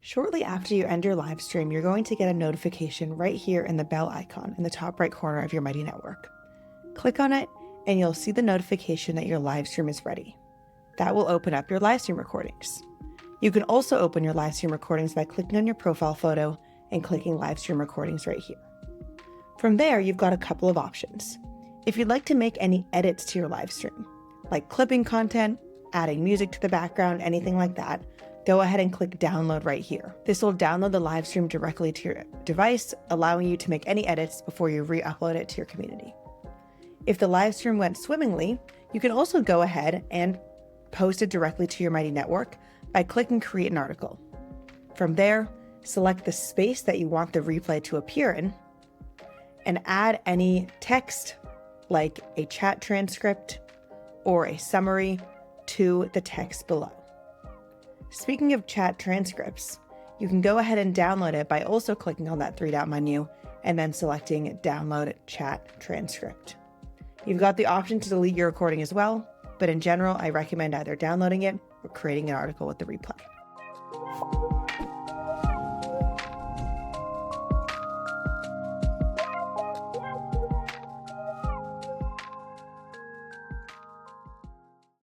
Shortly after you end your live stream, you're going to get a notification right here in the bell icon in the top right corner of your Mighty Network. Click on it and you'll see the notification that your live stream is ready. That will open up your live stream recordings. You can also open your live stream recordings by clicking on your profile photo and clicking live stream recordings right here. From there, you've got a couple of options. If you'd like to make any edits to your live stream, like clipping content, adding music to the background, anything like that, go ahead and click download right here. This will download the live stream directly to your device, allowing you to make any edits before you re-upload it to your community. If the live stream went swimmingly, you can also go ahead and post it directly to your Mighty Network by clicking create an article. From there, select the space that you want the replay to appear in and add any text like a chat transcript or a summary to the text below. Speaking of chat transcripts, you can go ahead and download it by also clicking on that three-dot menu and then selecting download chat transcript. You've got the option to delete your recording as well, but in general, I recommend either downloading it or creating an article with the replay.